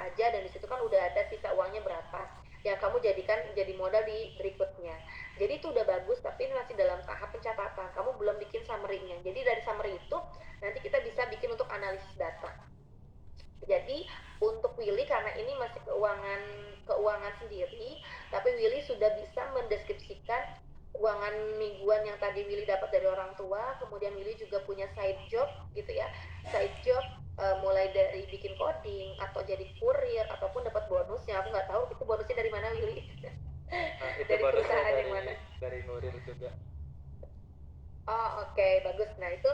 aja, dan di situ kan udah ada sisa uangnya berapa yang kamu jadikan jadi modal di berikutnya. Jadi itu udah bagus, tapi ini masih dalam tahap pencatatan. Kamu belum bikin summary-nya. Jadi dari summary itu nanti kita bisa bikin untuk analisis data. Jadi untuk Willy, karena ini masih keuangan sendiri, tapi Willy sudah bisa mendeskripsikan keuangan mingguan yang tadi Willy dapat dari orang tua. Kemudian Willy juga punya side job gitu ya, side job, mulai dari bikin coding atau jadi kurir ataupun dapat bonusnya. Aku nggak tahu itu bonusnya dari mana, Willy. Itu Dari bonusnya perusahaan yang mana? dari Nuril juga. Oh, oke, bagus. Nah itu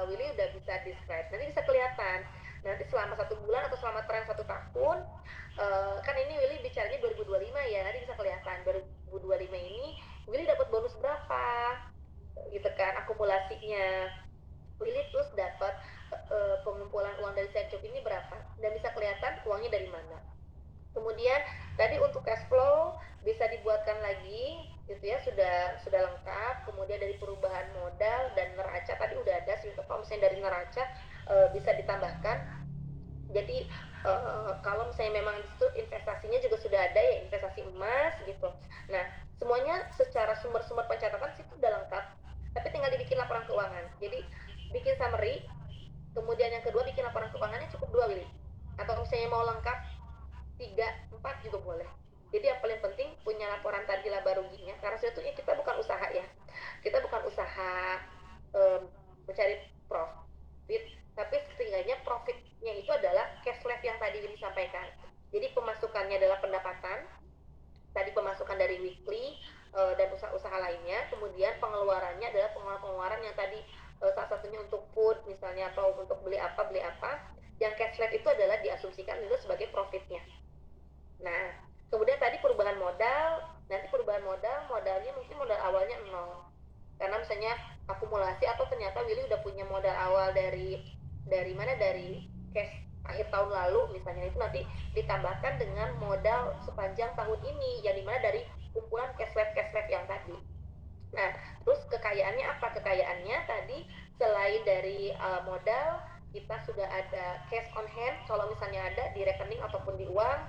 Willy udah bisa describe. Nanti bisa kelihatan. Nanti selama 1 bulan atau selama tren 1 tahun, kan ini Willy bicaranya 2025 ya. Nanti bisa kelihatan 2025 ini Willy dapat bonus berapa, gitu kan, akumulasinya. Willy terus dapat pengumpulan uang dari side job ini berapa, dan bisa kelihatan uangnya dari mana. Kemudian tadi untuk cash flow bisa dibuatkan lagi gitu ya, sudah lengkap. Kemudian dari perubahan modal dan neraca tadi udah ada sih. Kalau misalnya dari neraca bisa ditambahkan. Jadi kalau misalnya memang di situ investasinya juga sudah ada ya, investasi emas gitu. Nah, semuanya secara sumber-sumber pencatatan situ udah lengkap. Tapi tinggal dibikin laporan keuangan. Jadi bikin summary, kemudian yang kedua bikin laporan keuangannya cukup 2, Willy. Atau misalnya mau lengkap 3, 4 juga boleh. Jadi yang paling penting punya laporan tadi laba ruginya, karena sebetulnya kita bukan usaha ya, kita bukan usaha mencari profit, tapi setidaknya profitnya itu adalah cash flow yang tadi disampaikan. Jadi pemasukannya adalah pendapatan, tadi pemasukan dari weekly dan usaha-usaha lainnya. Kemudian pengeluarannya adalah pengeluaran yang tadi salah satunya untuk food misalnya, atau untuk beli apa. Yang cash flow itu adalah diasumsikan itu sebagai profitnya. Nah, kemudian tadi perubahan modal, nanti perubahan modalnya mungkin modal awalnya nol. Karena misalnya akumulasi atau ternyata Willy udah punya modal awal dari mana, dari cash akhir tahun lalu misalnya, itu nanti ditambahkan dengan modal sepanjang tahun ini yang dimana dari kumpulan cash lab yang tadi. Nah, terus kekayaannya apa? Kekayaannya tadi selain dari modal, kita sudah ada cash on hand kalau misalnya ada di rekening ataupun di uang,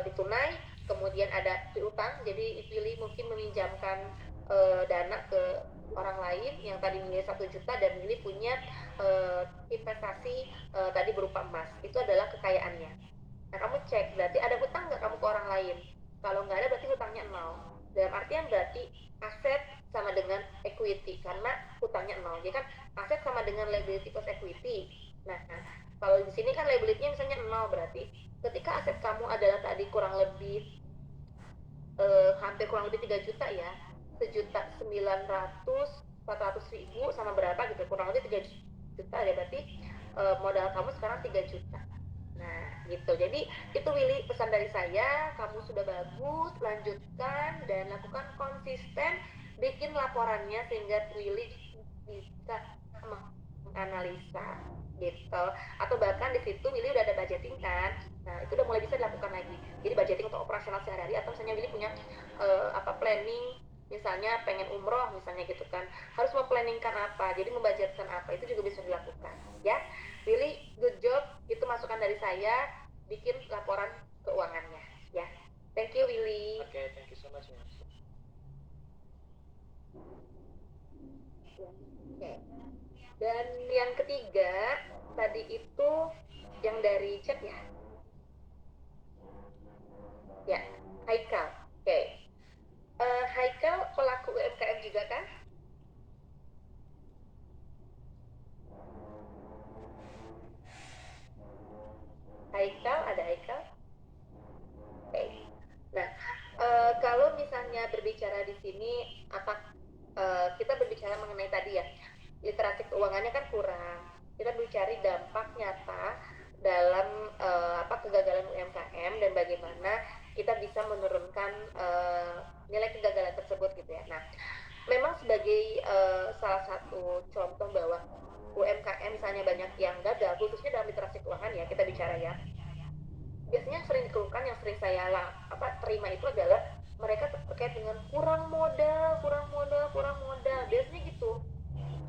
di tunai. Kemudian ada piutang, jadi Willy mungkin meminjamkan dana ke orang lain yang tadi nilai 1 juta, dan Willy punya investasi tadi berupa emas. Itu adalah kekayaannya. Nah, kamu cek berarti ada hutang nggak kamu ke orang lain. Kalau nggak ada berarti hutangnya nol. Dalam artian berarti aset sama dengan equity karena hutangnya nol. Jadi kan aset sama dengan liability plus equity. Nah, kalau di sini kan liability-nya misalnya nol, berarti ketika aset kamu adalah tadi kurang lebih hampir kurang lebih 3 juta ya, 1.900.000 400.000 sama berapa gitu, kurang lebih 3 juta ya, berarti modal kamu sekarang 3 juta. Nah, gitu. Jadi itu Willy pesan dari saya, kamu sudah bagus, lanjutkan dan lakukan konsisten, bikin laporannya sehingga Willy bisa menganalisa gitu. Atau bahkan di situ Willy udah ada budgeting kan. Nah, itu udah mulai bisa dilakukan lagi. Jadi budgeting untuk operasional sehari-hari, atau misalnya Willy punya planning, misalnya pengen umroh misalnya gitu kan, harus memplanningkan apa, jadi membudgetkan apa, itu juga bisa dilakukan ya. Willy, good job, itu masukan dari saya, bikin laporan keuangannya ya. Thank you, Willy. Oke, thank you so much, Mas. Ya, oke. Dan yang ketiga tadi itu yang dari chat ya. Ya, Haikal. Oke. Haikal pelaku UMKM juga kan? Haikal, ada Haikal? Oke. Nah, kalau misalnya berbicara di sini, apa kita berbicara mengenai tadi ya, literasi keuangannya kan kurang. Kita bicara dampak nyata dalam kegagalan UMKM dan bagaimana kita bisa menurunkan nilai kegagalan tersebut gitu ya. Nah, memang sebagai salah satu contoh bahwa UMKM misalnya banyak yang gagal, khususnya dalam literasi keuangan ya, kita bicara ya. Biasanya yang sering dikeluhkan, yang sering saya terima itu adalah mereka terkait dengan kurang modal, kurang modal, kurang modal. Biasanya gitu.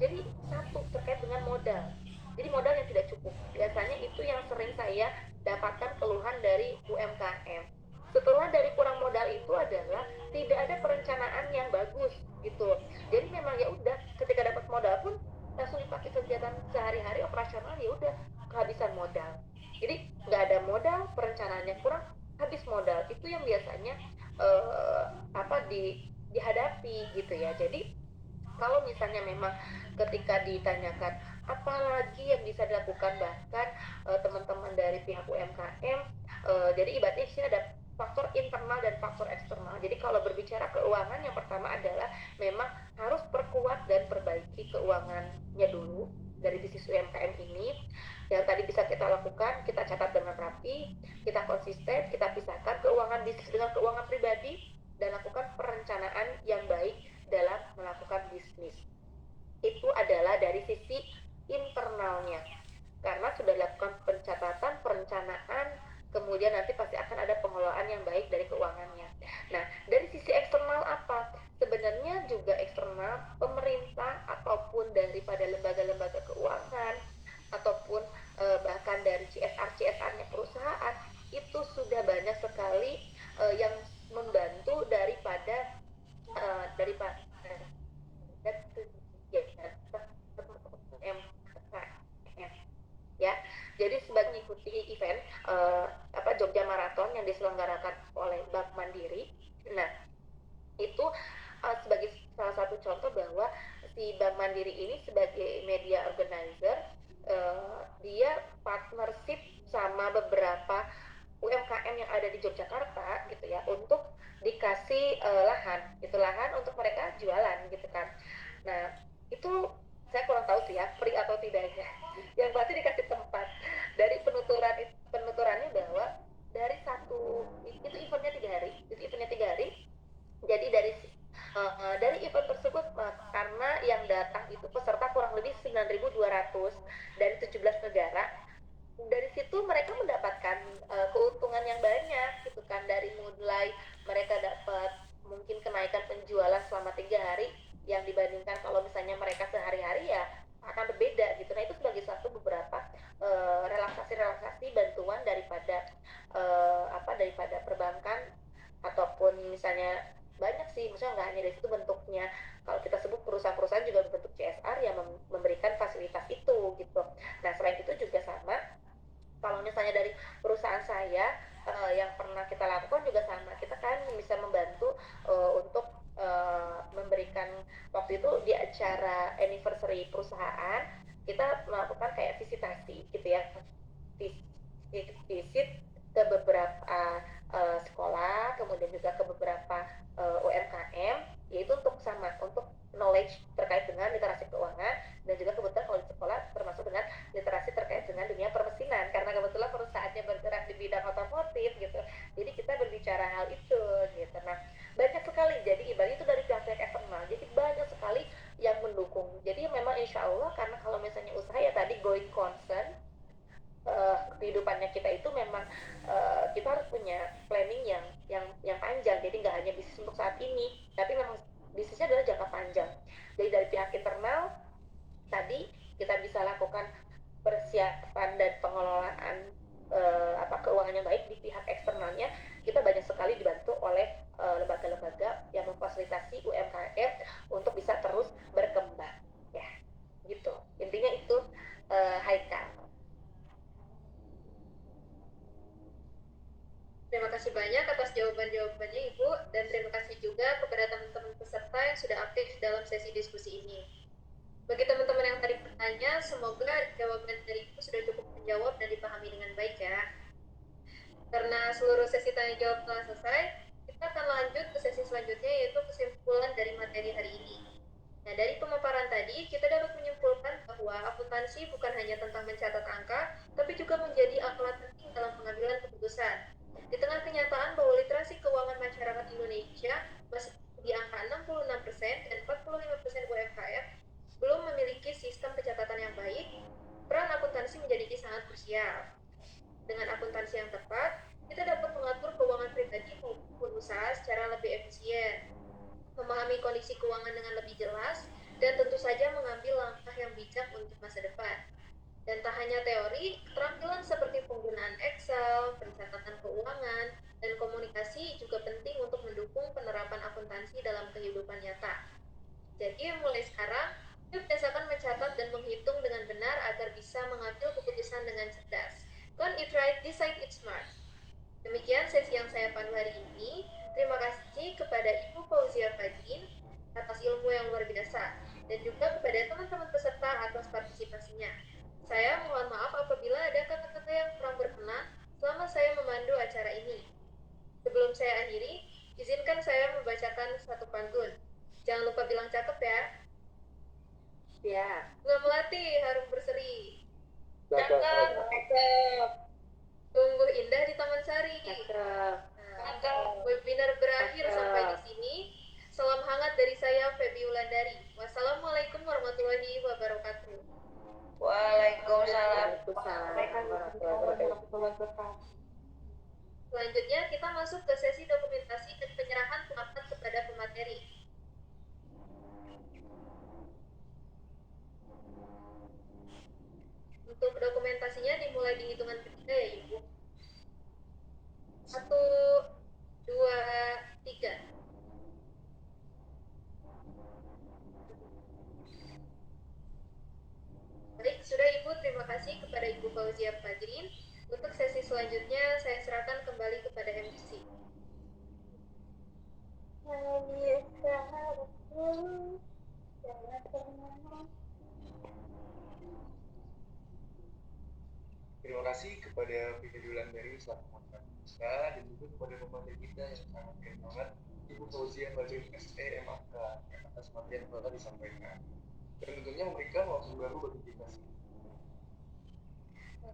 Jadi satu terkait dengan modal. Jadi modal yang tidak cukup. Biasanya itu yang sering saya dapatkan keluhan dari UMKM. Setelah dari kurang modal itu adalah tidak ada perencanaan yang bagus gitu. Jadi memang ya udah ketika dapat modal pun langsung dipakai kegiatan sehari-hari operasional, ya udah kehabisan modal. Jadi nggak ada modal, perencanaannya kurang, habis modal. Itu yang biasanya eh, dihadapi gitu ya. Jadi kalau misalnya memang ketika ditanyakan apalagi yang bisa dilakukan, bahkan teman-teman dari pihak UMKM, jadi ibaratnya sih ada faktor internal dan faktor eksternal. Jadi kalau berbicara keuangan, yang pertama adalah memang harus perkuat dan perbaiki keuangannya dulu dari bisnis UMKM ini. Yang tadi bisa kita lakukan, kita catat dengan rapi, kita konsisten, kita pisahkan keuangan bisnis dengan keuangan pribadi, dan lakukan perencanaan yang baik dalam melakukan bisnis. Itu adalah dari sisi internalnya, karena sudah dilakukan pencatatan, perencanaan, kemudian nanti pasti akan ada pengelolaan yang baik dari keuangannya. Nah, dari sisi eksternal apa? Sebenarnya juga eksternal pemerintah ataupun daripada lembaga-lembaga keuangan ataupun bahkan dari CSR-CSR-nya perusahaan itu sudah banyak sekali yang membantu daripada daripada ya. Jadi sebagai mengikuti event Jogja Marathon yang diselenggarakan oleh Bank Mandiri. Nah, itu sebagai salah satu contoh bahwa si Bank Mandiri ini sebagai media organizer, dia partnership sama beberapa UMKM yang ada di Yogyakarta gitu ya, untuk dikasih lahan, itu lahan untuk mereka jualan gitu kan. Nah, itu saya kurang tahu sih ya free atau tidaknya. Yang pasti dikasih tempat. Dari penuturannya bahwa dari satu itu eventnya 3 hari, jadi dari event tersebut, karena yang datang itu peserta kurang lebih 9.200 dari 17 negara. Dari situ mereka mendapatkan keuntungan yang banyak gitu kan, dari mulai mereka dapat mungkin kenaikan penjualan selama 3 hari yang dibandingkan kalau misalnya mereka sehari-hari, ya akan berbeda gitu. Nah, itu sebagai satu beberapa relaksasi bantuan daripada daripada perbankan, ataupun misalnya banyak sih, misalnya nggak hanya dari situ bentuknya. Kalau kita sebut perusahaan-perusahaan juga bentuk CSR yang memberikan fasilitas itu gitu. Nah, selain itu juga sama, kalau misalnya dari perusahaan saya yang pernah kita lakukan juga sama, kita kan bisa membantu untuk memberikan, waktu itu di acara anniversary perusahaan kita melakukan kayak visitasi gitu ya, visit ke beberapa sekolah, kemudian juga ke beberapa UMKM, yaitu untuk knowledge terkait dengan literasi keuangan, dan juga kebetulan kalau di sekolah termasuk dengan literasi terkait dengan dunia permesinan, karena kebetulan perusahaannya bergerak di bidang otomotif gitu. Jadi kita berbicara hal itu gitu. Nah, banyak sekali, jadi ibaratnya itu dari pihak-pihak eksternal, jadi banyak sekali yang mendukung. Jadi memang insya Allah, karena kalau misalnya usaha ya tadi going concern, kehidupannya kita itu memang kita harus punya planning yang panjang. Jadi nggak hanya bisnis untuk saat ini, tapi memang bisnisnya adalah jangka panjang. Jadi dari pihak internal tadi kita bisa lakukan persiapan dan pengelolaan keuangan yang baik. Di pihak eksternalnya kita banyak sekali dibantu oleh lembaga-lembaga yang memfasilitasi UMKM untuk bisa terus berkembang ya, gitu intinya itu. Haikal. Terima kasih banyak atas jawaban-jawabannya Ibu, dan terima kasih juga kepada teman-teman peserta yang sudah aktif dalam sesi diskusi ini. Bagi teman-teman yang tadi bertanya, semoga jawaban dari Ibu sudah cukup menjawab dan dipahami dengan baik ya. Karena seluruh sesi tanya jawab telah selesai, kita akan lanjut ke sesi selanjutnya, yaitu kesimpulan dari materi hari ini. Nah, dari pemaparan tadi, kita dapat menyimpulkan bahwa akuntansi bukan hanya tentang mencatat angka, tapi juga menjadi alat penting dalam pengambilan keputusan. Di tengah kenyataan bahwa literasi keuangan masyarakat Indonesia masih di angka 66% dan 45% UMKM belum memiliki sistem pencatatan yang baik, peran akuntansi menjadi sangat krusial. Dengan akuntansi yang tepat, kita dapat mengatur keuangan pribadi maupun usaha secara lebih efisien, memahami kondisi keuangan dengan lebih jelas, dan tentu saja mengambil langkah yang bijak untuk masa depan. Dan tak hanya teori, keterampilan seperti penggunaan Excel, Excel, pencatatan keuangan, dan komunikasi juga penting untuk mendukung penerapan akuntansi dalam kehidupan nyata. Jadi mulai sekarang, yuk biasakan mencatat dan menghitung dengan benar agar bisa mengambil keputusan dengan cerdas. Don't eat right, decide it smart. Demikian sesi yang saya pandu hari ini. Terima kasih kepada Ibu Fauzia Fadrin atas ilmu yang luar biasa dan juga kepada teman-teman peserta atas partisipasinya. Saya mohon maaf apabila ada kata-kata yang kurang berkenan selama saya memandu acara ini. Sebelum saya akhiri, izinkan saya membacakan satu pantun. Jangan lupa bilang cakep ya. Ya. Bunga melati, harum berseri. Cakep. Cakep. Tumbuh indah di Taman Sari. Cakep. Webinar berakhir Cakep. sampai di sini. Salam hangat dari saya, Feby Wulandari. Wassalamualaikum warahmatullahi wabarakatuh. Waalaikumsalam warahmatullahi wabarakatuh. Selanjutnya, kita masuk ke sesi dokumentasi dan penyerahan pendapat kepada pemateri. Untuk dokumentasinya dimulai di hitungan ketiga ya, Ibu. 1, 2, 3. Baik, sudah Ibu, terima kasih kepada Ibu Fauzia Fadrin. Untuk sesi selanjutnya, saya serahkan kembali kepada MC. Terima kasih kepada Feby Wulandari selaku moderator kita dan juga kepada pemateri kita yang sangat keren banget, Ibu Fauzia Fadrin SEMAK atas materi yang telah disampaikan. Dan tentunya memberikan wawasan baru bagi kita semua.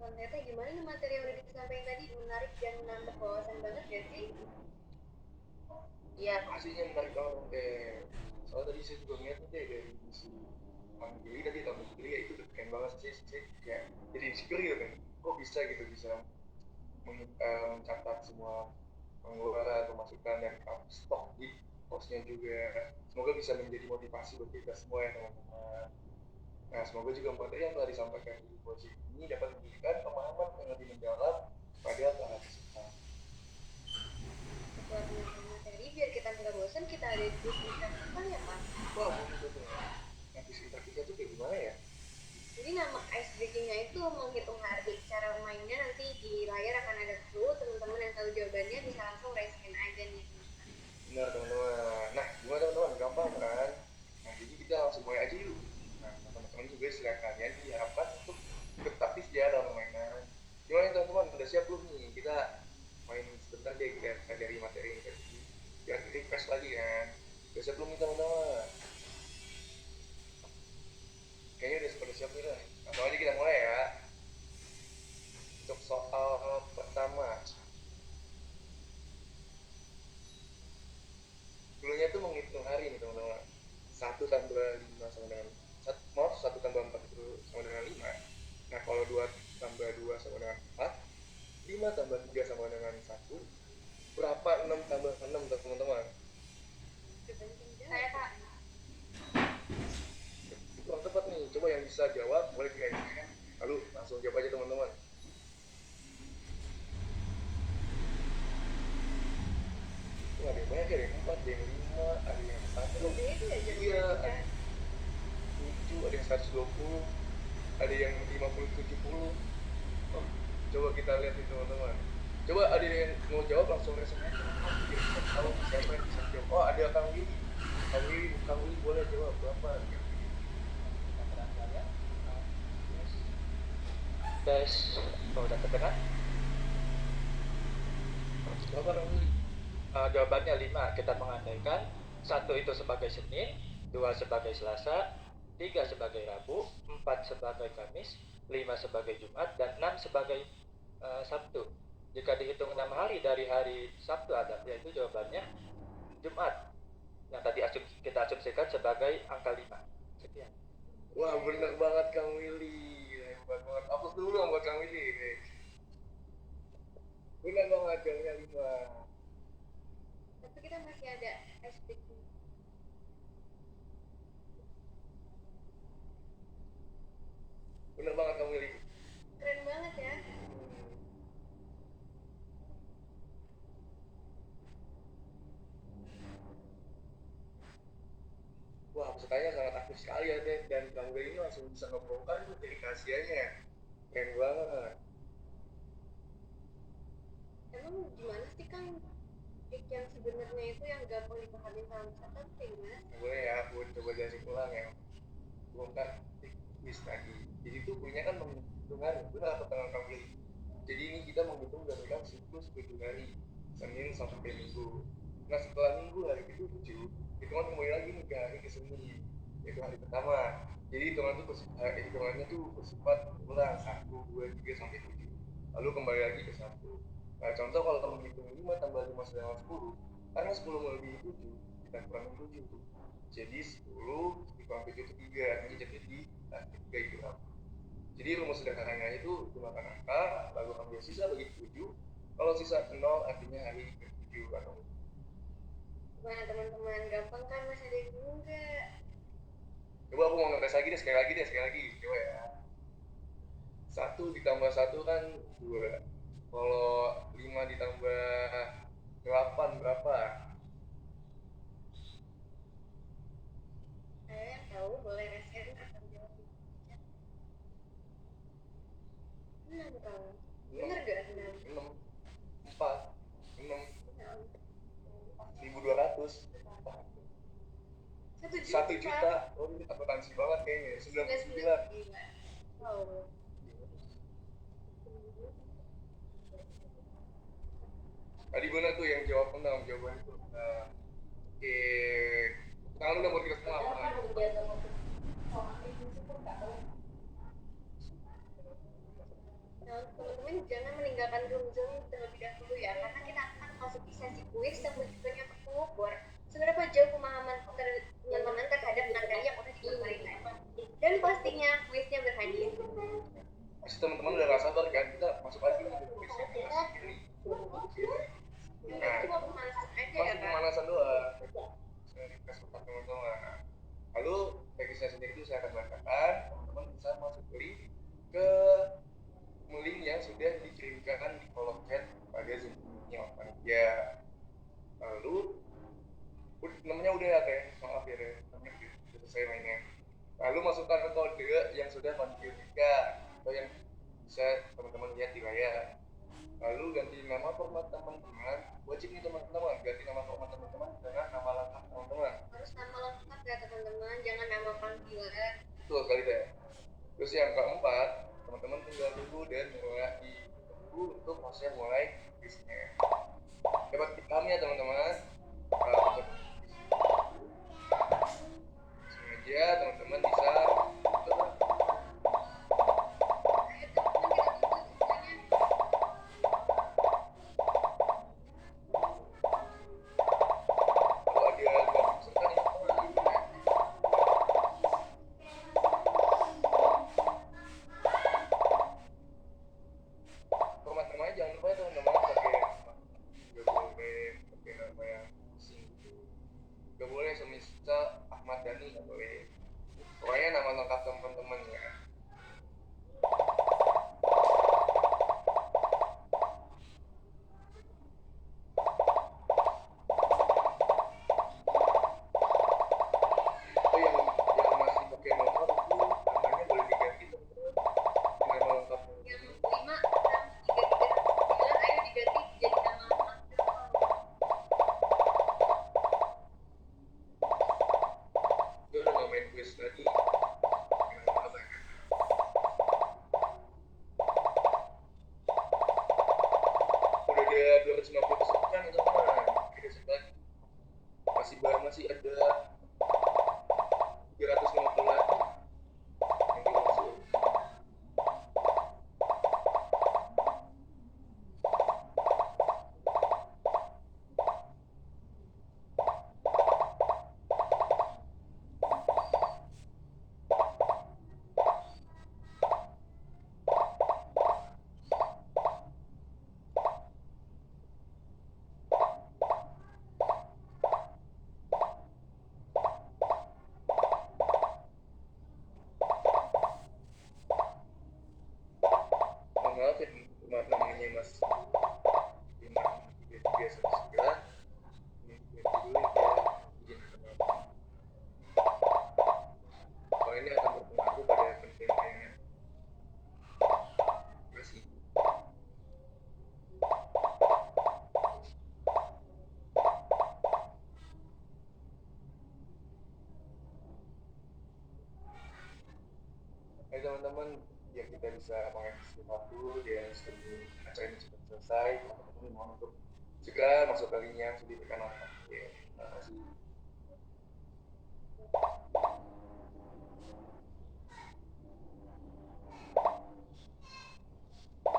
Ternyata gimana nih materi yang udah disampaikan tadi, menarik dan nambah wawasan banget ya sih? Iya. Pastinya menarik banget deh. Soalnya tadi saya juga ngeliat deh dari si Bang Billy tadi, Bang Billy ya itu udah keren banget sih. Saya kayak jadi insecure gitu kan. Kok bisa gitu, bisa mencatat semua pengeluaran, pemasukan, dan stok di posnya juga. Semoga bisa menjadi motivasi buat kita semua ya teman-teman. Nah, semoga juga materi yang telah disampaikan di project ini dapat memberikan pemahaman yang lebih mendalam pada para peserta. Setelah menonton materi, biar kita nggak bosan, kita ada diskusi apa ya, Pak? Wah, boleh tuh. Nanti sekitar kita tuh kayak gimana ya? Jadi nama ice breaking-nya itu menghitung hari. Cara mainnya nanti di layar akan ada clue, teman-teman yang tahu jawabannya bisa langsung raise hand aja nih. Benar teman-teman. Nah, gimana teman-teman? Gampang kan? Nah, jadi kita langsung mulai aja yuk. Nah, teman-teman juga silakan kalian diharapkan untuk ikut aktif ya dalam permainan. Gimana teman-teman? Udah siap belum nih? Kita main sebentar deh kita dari materi ini tadi. Biar refresh lagi kan. Udah siap belum nih teman-teman? Kayaknya udah pada siap nih lah. Langsung aja kita mulai ya. Untuk soal pertama. Dulunya tuh menghitung hari nih teman-teman. 1 tambah 5 sama dengan 1 tambah 4 itu sama dengan 5. Nah, kalau 2 tambah 2 sama dengan 4, 5 tambah 3 sama dengan 1, berapa 6 tambah 6 teman-teman? Saya, Kak. Itu yang tepat nih. Coba yang bisa jawab boleh dikasih. Lalu langsung jawab aja teman-teman. Ada yang banyak, ada yang 4, ada yang 5, ada yang 1. Iya, ada 7, ada yang 120, ada yang 50, 70. Oh, coba kita lihat nih teman-teman. Coba ada yang mau jawab langsung raise hand aja. Kita tahu siapa yang bisa jawab. Oh, ada Kang Willy. Kang Willy boleh jawab berapa? Tes, oh, udah terdengar? Berapa Kang Willy? Jawabannya 5. Kita mengandaikan 1 itu sebagai Senin, 2 sebagai Selasa, 3 sebagai Rabu, 4 sebagai Kamis, 5 sebagai Jumat, dan 6 sebagai Sabtu. Jika dihitung 6 hari dari hari Sabtu ada, yaitu jawabannya Jumat. Yang tadi kita asumsikan sebagai angka 5. Sekian. Wah, bener banget Kang Willy. Hebat banget. Aplaus dulu dong buat Kang Willy. Bener banget jawabnya 5. Tapi kita masih ada ice breaking. Bener banget Kang Willy. Keren banget ya. aktif sekali ya teh, dan pramugari ini langsung bisa ngebongkar itu dari rahasianya. Keren banget. Emang gimana sih Kang trik yang sebenarnya itu yang gampang dipahami sama masyarakat kayak gimana? Boleh ya, aku coba jelasin ulang ya. Bongkar teknis lagi. Jadi itu punya kan menghitungan benar atau tanggal pramugari. Jadi ini kita menghitung berdasarkan siklus 7 hari, Senin sampai Minggu. Nah setelah Minggu hari ke-7, hitungan kembali lagi nih ke hari ke-9, yaitu hari pertama. Jadi hitungannya tuh bersifat ulang 1, 2, 3 sampai 7. Lalu kembali lagi ke 1. Nah contoh kalau kamu menghitung 5 tambah 5 sama 10, karena 10 melebihi 7, kita kurangin 7 tuh. Jadi 10 dikurang 7 itu 3, artinya jadi di 3 itu apa? Jadi rumus sederhananya itu gunakan angka, lalu ambil sisa bagi 7. Kalau sisa 0 artinya hari ke-7 atau Gimana teman-teman, gampang kan? Masih ada yang bingung nggak? coba aku mau ngetes lagi deh, sekali lagi. Coba ya. 1 ditambah 1 kan 2. Kalau 5 ditambah 8 berapa? Saya yang tahu boleh share atau jawab. 6 Kang. Bener gak 6? 6, 4, 6, 1.200. 1 juta. Oh ini akuntansi banget kayaknya. 99. Wow. Tadi benar tuh yang jawab 6, jawaban itu. Oke. Tangan lu udah buat kita semua. Nah, teman-teman jangan meninggalkan room Zoom terlebih dahulu ya, karena kita akan masuk di sesi kuis yang tujuannya untuk mengukur seberapa jauh pemahaman teman-teman terhadap materi yang udah diberikan. Dan pastinya kuisnya berhadiah. Pasti teman-teman udah gak sabar kan, kita masuk lagi ke kuisnya. Nah, Cuma pemanasan aja ya masuk Kak. pemanasan doang. Saya request untuk teman-teman. Lalu teknisnya sendiri itu saya akan bacakan, teman-teman bisa masuk link ke link yang sudah dikirimkan di kolom chat pada Zoom-nya panitia. Lalu namanya udah ya teh, maaf ya teh, namanya udah selesai mainnya. Lalu masukkan kode yang sudah konfigurasikan atau yang bisa teman-teman lihat di layar. Lalu ganti nama format teman-teman, wajib nih teman-teman ganti nama format teman-teman dengan nama lengkap teman-teman. Harus nama lengkap ya teman-teman, jangan nama panggilan. Betul sekali teh. Terus yang keempat, teman-teman tinggal tunggu dan mulai ditunggu untuk proses mulai kuisnya. Dapat dipahami ya teman-teman. Sengaja teman-teman bisa format namanya jangan lupa ya teman-teman. bisa mengeksekusi waktu dia sebelum acara ini cepat selesai, teman-teman mohon untuk segera masuk ke link yang sudah diperkenalkan. Oke, terima kasih.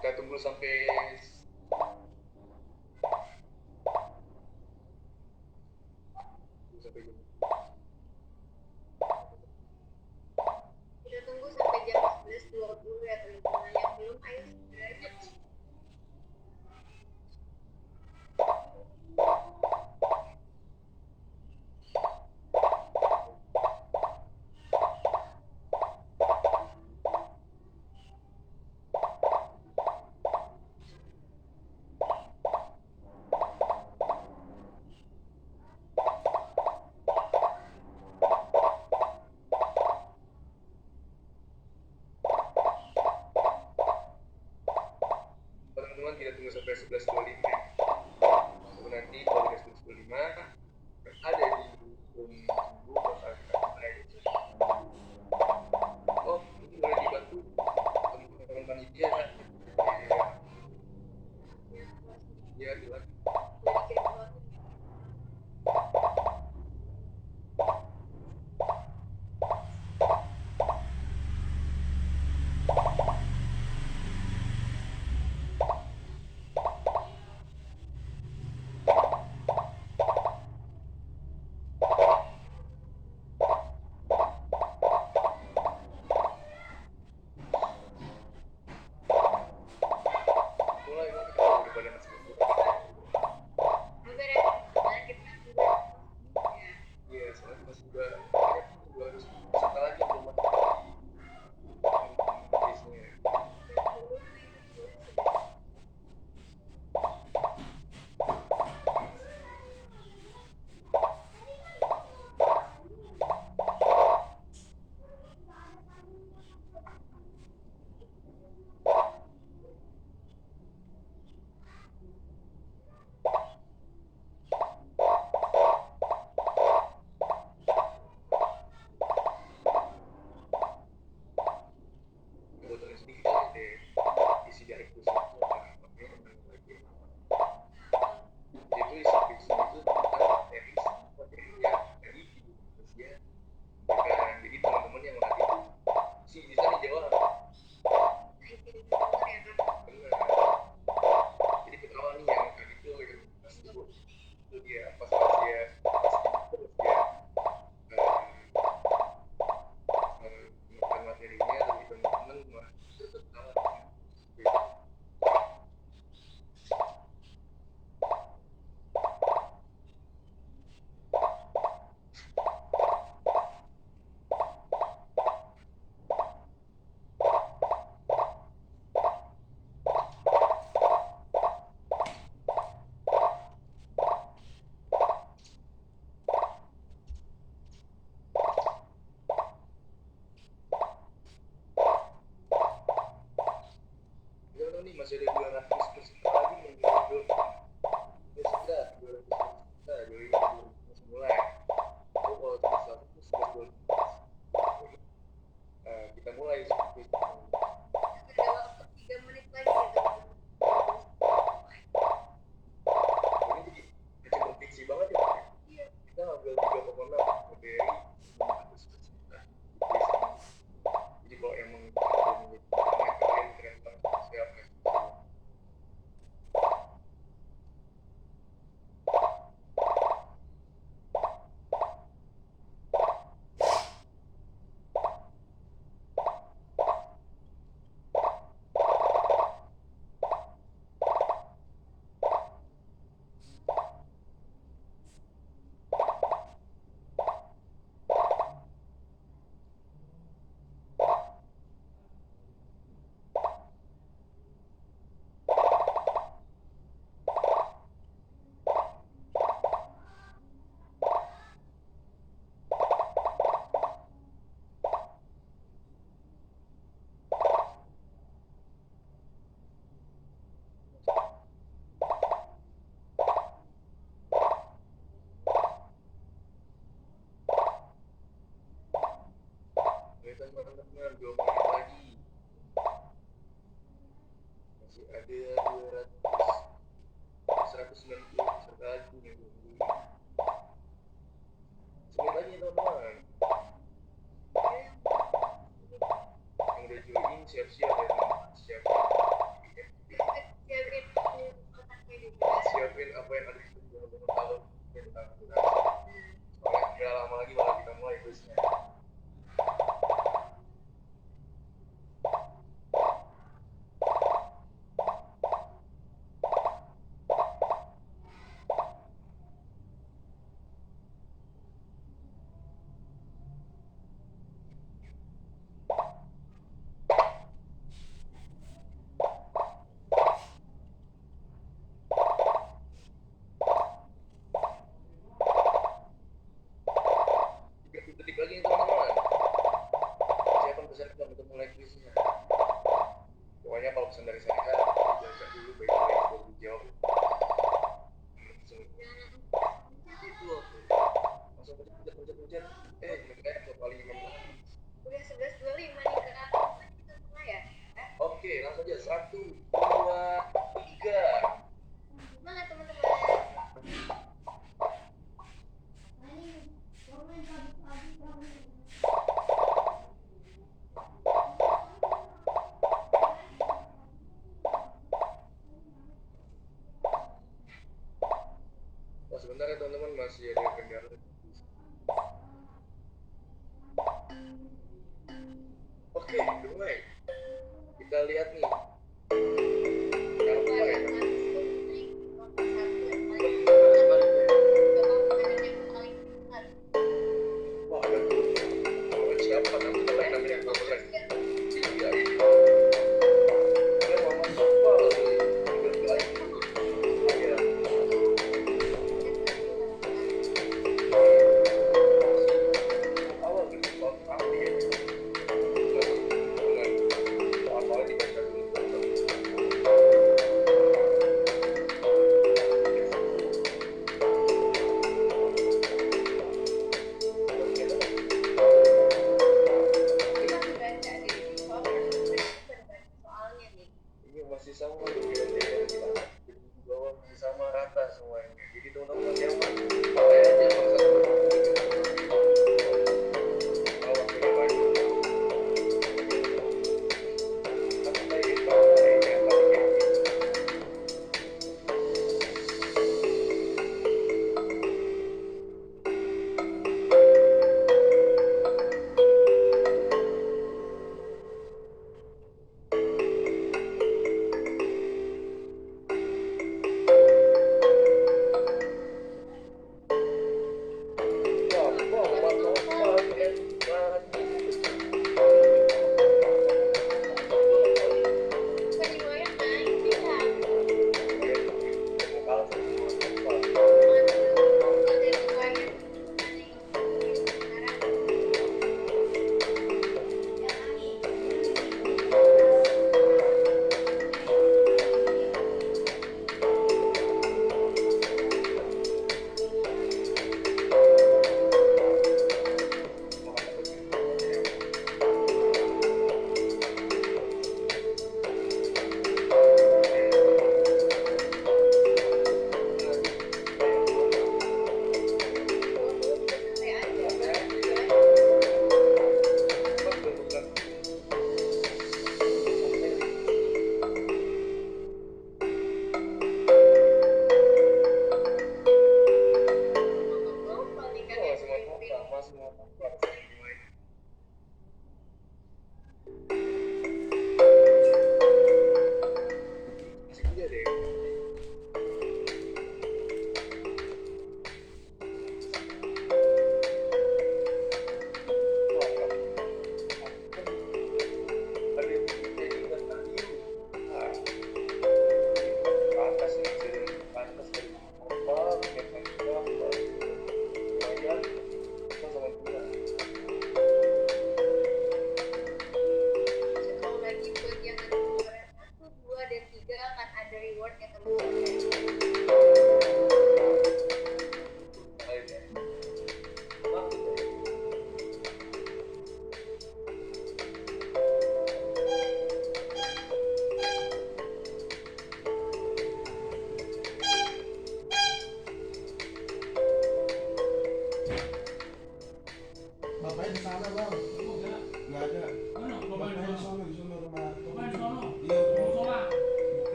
Kita tunggu sampai jam. Kita tunggu sampai jam 11.20 ya teman-teman. Yang belum ayo segera aja. Teman-teman kita tunggu sampai 11.25. Lalu nanti kalau udah 11.25 ada di Zoom tunggu bakal kita mulai. Oh, ini boleh dibantu teman-teman panitia. Ya, silakan. Boleh dikirim ke bawah. Mulai kalau udah pada masuk. Sabar ya teman-teman, kita tunggu ya. Iya, soalnya masih juga harus satu lagi belum masuk di case-nya. Kebetulan sedikit aja deh isi dari kursus itu lagi. Itu isi kursus itu tentang materi materinya dari Indonesia. Jadi teman-teman yang nggak itu sih bisa dijawab. Nah, itu benar ya kan. Benar. Jadi ketawa nih yang tadi itu yang pas itu dia pas dia terus dia menemukan materinya dari teman-teman mah itu ketawa. Kita tahu nih masih ada 200 peserta lagi yang belum. Ya sudah 200 peserta dari masih mulai. Oh, kalau bisa itu sudah 200. Kita mulai seperti itu. Ada waktu 3 menit lagi ya teman-teman. Ini jadi kecil prediksi banget ya Pak. Iya. Kita ngambil 3,6 dari 500 peserta. Jadi kalau emang belum menjadi keren banget siapa yang teman-teman 2 menit lagi. masih ada 190 peserta lagi nih. Semit lagi teman-teman. Yang udah join siap-siap ya, siap. Siapin apa yang ada di dalam kalau kita soalnya nggak lama lagi bakal kita mulai terusnya. Detik lagi nih teman-teman. Siapa pesan kita untuk mulai kuisnya? Pokoknya kalau pesan dari saya dibaca dulu baik-baik baru dijawab. Itu langsung pencet. Mereka kali 5 menit. Udah 11.25 nih Kak. Kita mulai ya? Oke, langsung aja 1, 2, 3. Semangat teman-teman. Oh, sebentar ya teman-teman, masih ada kendala. Oke, mulai. Kita lihat nih. Yang mulai. Wah, ada tuh. Siapa namanya? Namanya apa? Iya, ini. Ada Muhammad Sofal. Iya. Awal gitu, tapi ya. Dengan awalnya dibaca dulu.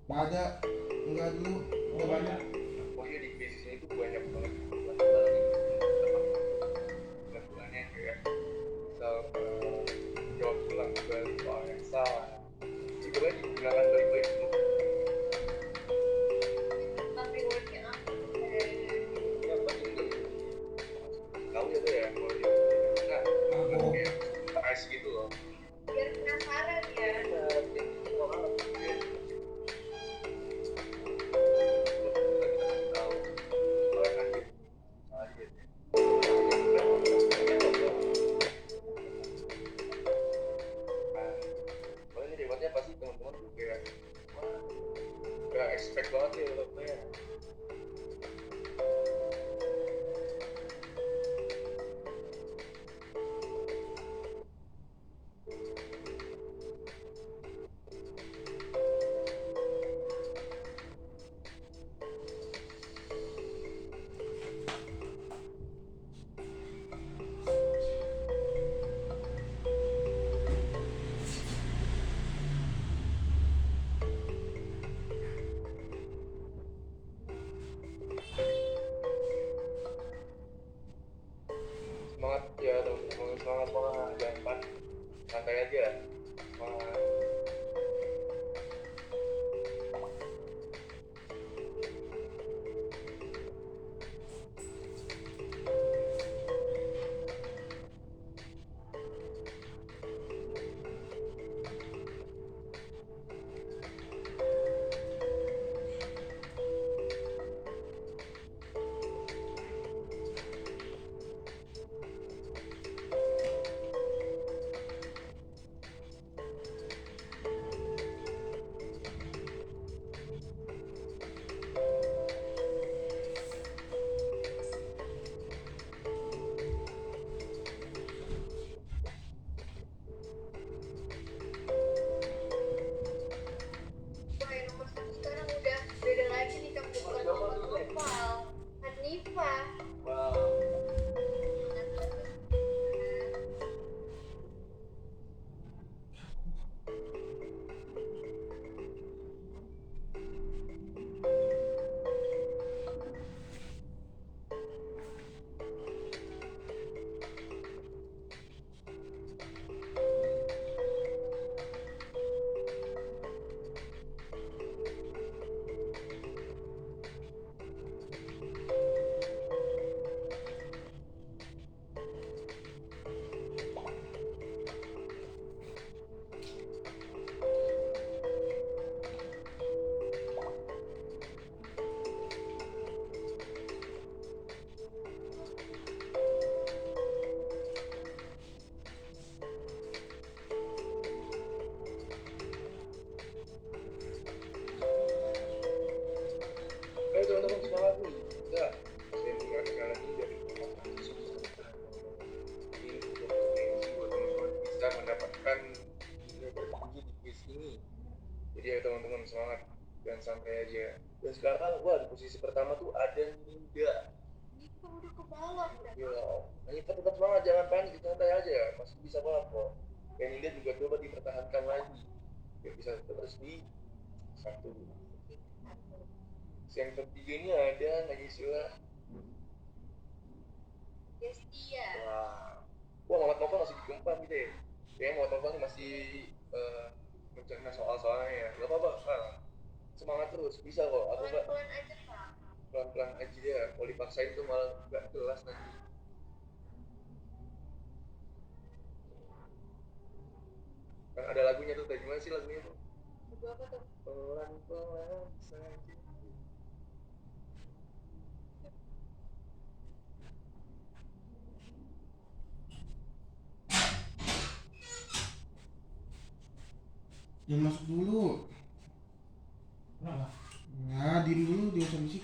Pada enggak dulu udah banyak. Oh iya, di bisnis ini tuh banyak banget bulan-bulannya kayak misal jawab ulang kembali soal yang salah, itu kan digunakan baik-baik dulu. Tentang rewardnya apa? Ya pasti tahu ya tuh ya kalau di nah Aku kayak AS gitu loh. Biar penasaran ya. Pasti teman-teman tuh kayak gak expect banget ya pokoknya. Semangat ya teman-teman, semangat jangan santai aja, semangat. Wah, yang nomor 1 sekarang udah beda lagi nih, kamu bukan nomor Noval, Hanifa. Wow. Ayo teman-teman semangat nih, kita saya mengingatkan lagi dari teman-teman ini untuk potensi buat teman-teman bisa mendapatkan nilai tertinggi di quiz ini. Jadi ya teman-teman semangat dan santai aja. Dan sekarang gua di posisi pertama tuh ada Ninda. Nifah udah ke bawah udah. Ya, nah kita tetap semangat, jangan panik, santai aja, masih bisa banget kok. Dan Ninda juga coba dipertahankan lagi, biar bisa terus di satu. Yang ketiga ini ada Najisula. Destia. Wah, Muhammad Nova masih digempar gitu ya. Kayaknya Muhammad Nova nih masih mencerna soal-soalnya ya. Gak apa-apa, semangat terus, bisa kok. Aku gak Pelan-pelan aja, Pak. pelan-pelan aja ya. Kalau dipaksain tuh malah gak jelas nanti. Kan ada lagunya tuh, kayak gimana sih lagunya tuh? Lagu apa tuh? Pelan-pelan saja. jangan masuk dulu. Nah, diem dulu, dia usah musik.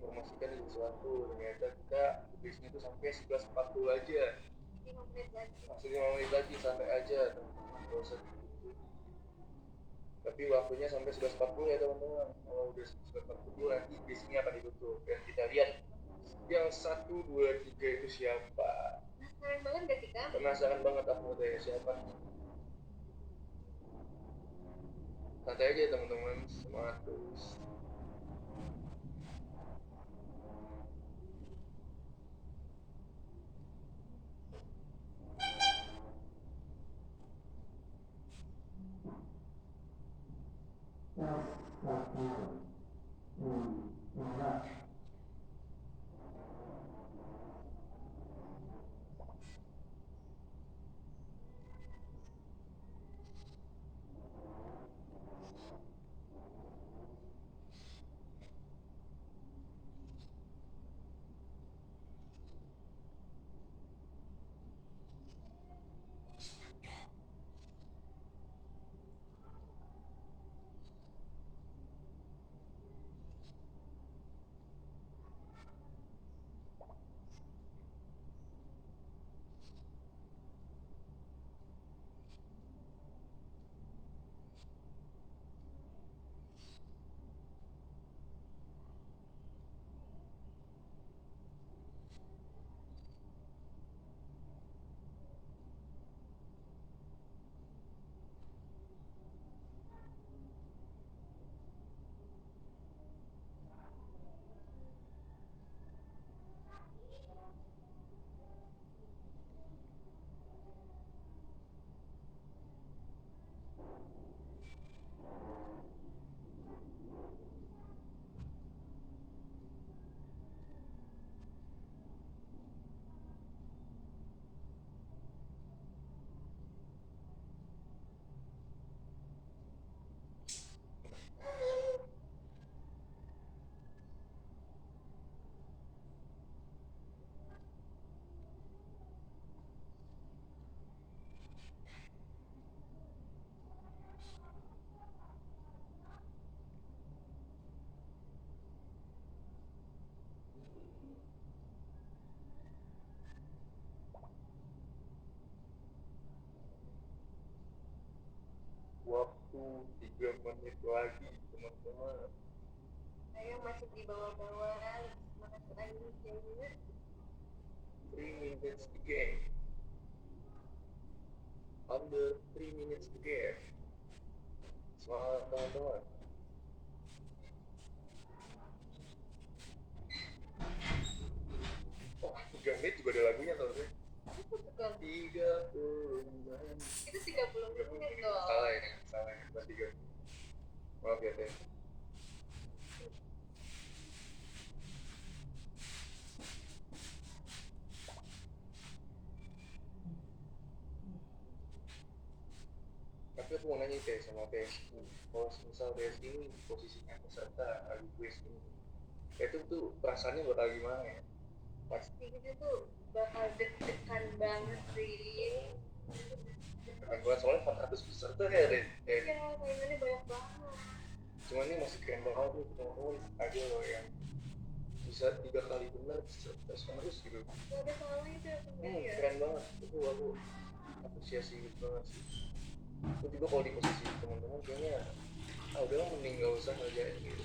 menginformasikan sesuatu, ternyata kita bisnis itu sampai 11.40 aja, 5 menit lagi. masih 5 menit lagi, santai aja teman-teman, gak usah gitu. Tapi waktunya sampai 11.40 ya teman-teman. Kalau udah 11.40 nanti bisnisnya akan ditutup dan kita lihat yang 1, 2, 3 itu siapa. Penasaran banget gak sih Kak? Penasaran banget aku mau tanya siapa. Santai aja teman-teman, semangat terus. Waktu 3 menit lagi teman-teman. Saya masih di bawah-bawah. Semangat lagi ya. 3 minutes to game. Under 3 minutes to game. Semangat teman-teman. Oh, 3 menit juga ada lagunya teman-teman. Itu bukan. 30 menit. Itu 30 menit dong. Salah ya, bukan 3. Maaf ya teh. Tapi aku mau nanya teh sama teh, kalau misal teh ini posisinya peserta lagi quiz ini, itu tuh perasaannya bakal gimana ya? Pasti itu tuh bakal deg-degan banget sih. Kan gua soalnya 400 peserta ya teh. Iya, mainannya banyak banget. Cuman ini masih keren banget nih teman-teman, ada loh yang bisa 3 kali benar terus gitu. Gak ada salahnya itu sebenarnya. Keren banget, itu aku apresiasi banget sih. Aku juga kalau di posisi teman-teman kayaknya udahlah mending gak usah ngerjain gitu.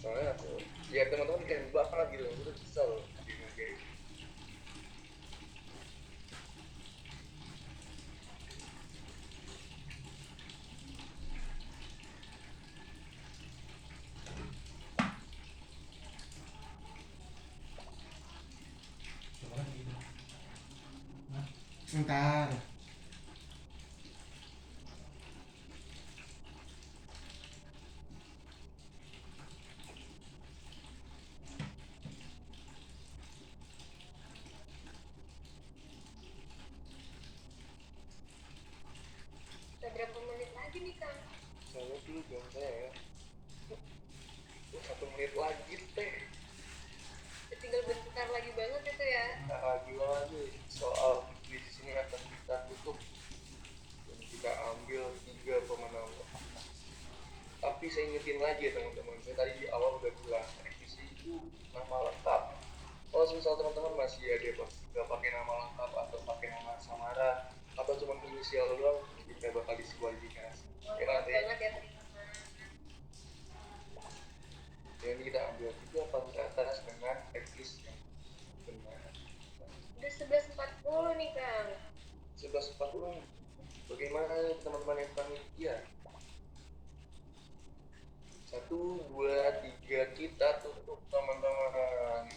Soalnya aku ya teman-teman keren banget gitu, aku tuh bisa loh di ngerjain. Ntar. Udah berapa menit lagi nih Kang? Saya dulu jam saya 1 menit lagi teh. Tinggal bentar lagi banget itu ya. Nah, gimana nih soal di sini akan kita tutup dan kita ambil 3 pemenang. Tapi saya ingetin lagi ya teman-teman, saya tadi di awal udah bilang revisi itu nama lengkap. Kalau misal teman-teman masih ada nggak pakai nama lengkap atau pakai nama samaran atau cuma inisial doang, kita bakal diskualifikasi. Ya nanti banget ya terima. yang kita ambil itu paling ke atas dengan checklist yang benar. Udah 11.40 nih Kang. 11.40 bagaimana teman-teman yang panitia? 1, 2, 3 kita tutup teman-teman.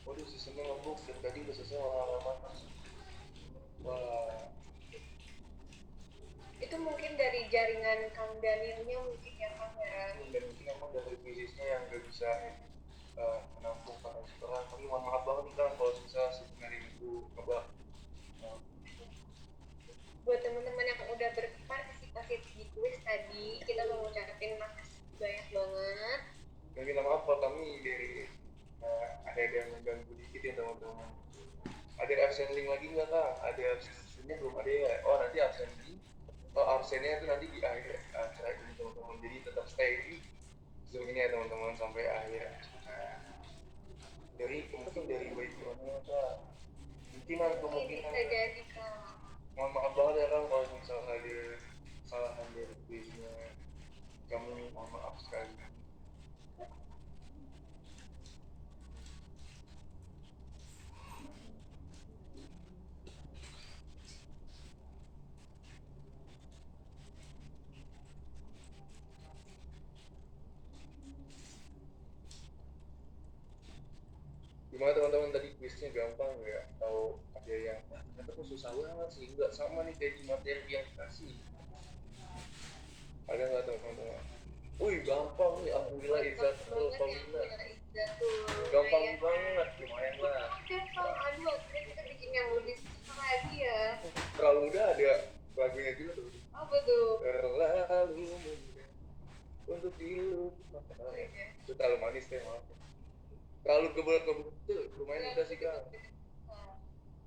Waduh, sistemnya ngebug dan tadi udah selesai halaman. Wah, Itu mungkin dari jaringan Kang Danielnya mungkin ya Kang ya. dan mungkin emang dari bisnisnya yang nggak bisa menampung para restoran. Tapi mohon maaf banget nih Kang kalau bisa sistemnya itu ngebug. Buat teman-teman yang udah berpartisipasi di kuis tadi, kita mau ngucapin makasih banyak banget. Dan minta maaf kalau kami dari ada yang mengganggu dikit ya teman-teman. Ada absen link lagi nggak Kang? Ada absennya belum ada ya? Oh nanti absen link. Oh absennya itu nanti di akhir acara ini teman-teman. Jadi tetap stay di Zoom ini ya teman-teman sampai akhir. Mungkin dari baik mana Kak? Mungkin ada Ini kemungkinan. bisa jadi Kang. Mohon maaf banget ya Kang kalau misalnya ada kesalahan dari kuisnya. Kami mohon maaf sekali. Gimana teman-teman tadi kuisnya gampang nggak? Tahu ada yang ternyata kok susah banget sih? Nggak sama nih kayak di materi yang dikasih. Ada nggak teman-teman? Wih gampang nih, alhamdulillah Izzatul Fauzilah. Gampang banget, lumayan lah. Aduh, akhirnya kita bikin yang lebih susah lagi ya. Terlalu mudah ada lagunya juga tuh. Apa tuh? Terlalu mudah untuk dilupakan. Itu terlalu manis deh maaf. Terlalu kebel itu lumayan mudah sih Kang.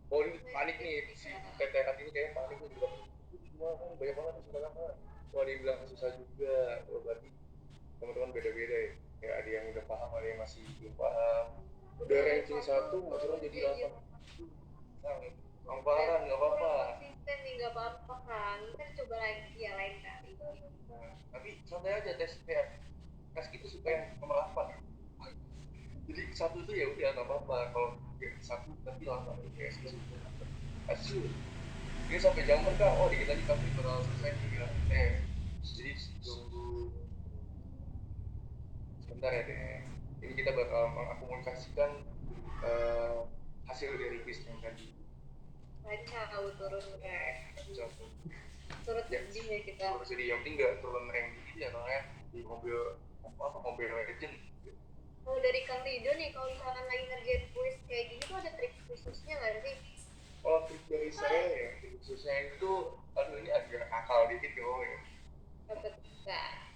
Oh ini panik nih, si TTH ini kayak panik nih juga. Semua kan banyak banget susah banget. Wah dia bilang susah juga. Wah berarti teman-teman beda-beda ya. Kayak ada yang udah paham, ada yang masih belum paham. Udah ranking 1, maksudnya jadi 8. Nah, parah nggak apa-apa. Konsisten nih, nggak apa-apa Kang. Kita coba lagi ya lain kali. Nah, tapi santai aja tes kayak tes itu supaya nomor 8. Jadi 1 itu ya udah nggak apa-apa kalau 1 tapi lama kayak SQ. Ini sampai jam berapa? Oh dikit lagi kami bakal selesai nih. Jadi tunggu sebentar ya deh. Ini kita bakal mengakumulasikan hasil dari quiz yang tadi. Kacau turun rank. Contoh. Turut sedih ya kita. Terus jadi yang penting nggak turun rank gitu ya namanya di mobil legend. Kalau dari Kang Rido nih, kalau misalkan lagi ngerjain kuis kayak gini tuh ada trik khususnya nggak sih? Oh trik dari saya ya, trik khususnya itu aduh ini agak nakal dikit ya. Apa tuh? Nah,